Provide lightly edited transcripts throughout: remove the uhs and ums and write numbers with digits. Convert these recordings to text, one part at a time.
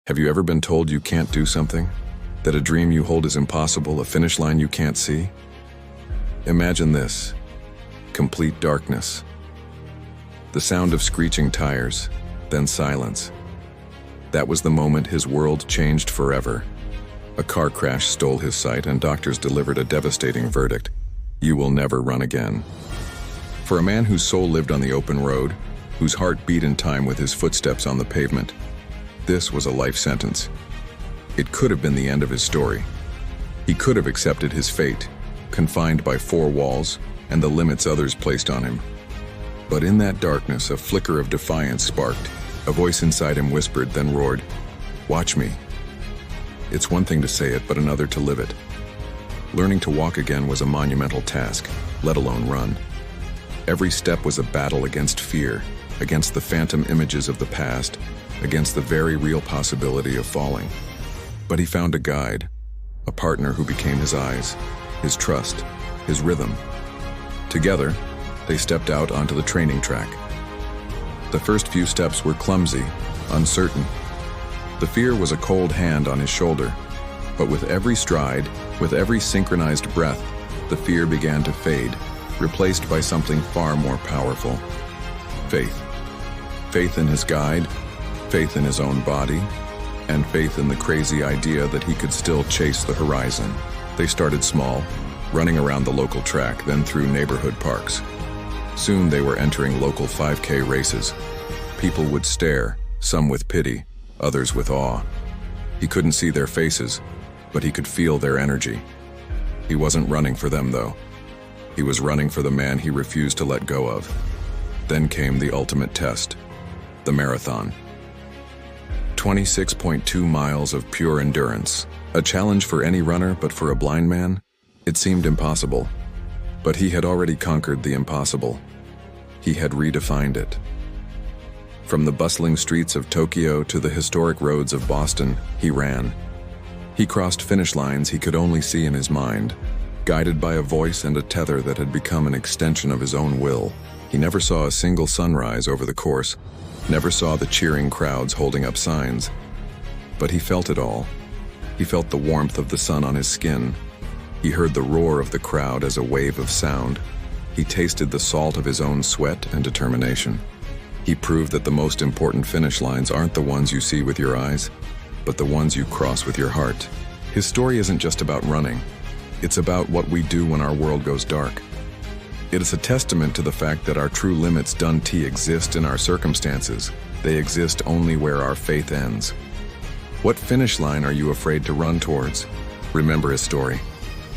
Have you ever been told you can't do something? That a dream you hold is impossible, a finish line you can't see? Imagine this: complete darkness. The sound of screeching tires, then silence. That was the moment his world changed forever. A car crash stole his sight, and doctors delivered a devastating verdict: you will never run again. For a man whose soul lived on the open road, whose heart beat in time with his footsteps on the pavement, this was a life sentence. It could have been the end of his story. He could have accepted his fate, confined by four walls and the limits others placed on him. But in that darkness, a flicker of defiance sparked. A voice inside him whispered, then roared, "Watch me." It's one thing to say it, but another to live it. Learning to walk again was a monumental task, let alone run. Every step was a battle against fear, against the phantom images of the past, against the very real possibility of falling. But he found a guide, a partner who became his eyes, his trust, his rhythm. Together, they stepped out onto the training track. The first few steps were clumsy, uncertain. The fear was a cold hand on his shoulder, but with every stride, with every synchronized breath, the fear began to fade, replaced by something far more powerful: faith. Faith in his guide, faith in his own body, and faith in the crazy idea that he could still chase the horizon. They started small, running around the local track, then through neighborhood parks. Soon they were entering local 5K races. People would stare, some with pity, others with awe. He couldn't see their faces, but he could feel their energy. He wasn't running for them, though. He was running for the man he refused to let go of. Then came the ultimate test: the marathon. 26.2 miles of pure endurance. A challenge for any runner, but for a blind man, it seemed impossible. But he had already conquered the impossible. He had redefined it. From the bustling streets of Tokyo to the historic roads of Boston, he ran. He crossed finish lines he could only see in his mind, guided by a voice and a tether that had become an extension of his own will. He never saw a single sunrise over the course, never saw the cheering crowds holding up signs. But he felt it all. He felt the warmth of the sun on his skin. He heard the roar of the crowd as a wave of sound. He tasted the salt of his own sweat and determination. He proved that the most important finish lines aren't the ones you see with your eyes, but the ones you cross with your heart. His story isn't just about running. It's about what we do when our world goes dark. It is a testament to the fact that our true limits don't exist in our circumstances. They exist only where our faith ends. What finish line are you afraid to run towards? Remember his story.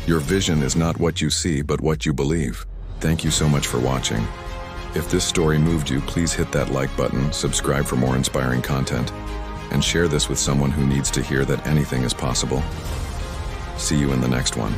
Your vision is not what you see, but what you believe. Thank you so much for watching. If this story moved you, please hit that like button, subscribe for more inspiring content, and share this with someone who needs to hear that anything is possible. See you in the next one.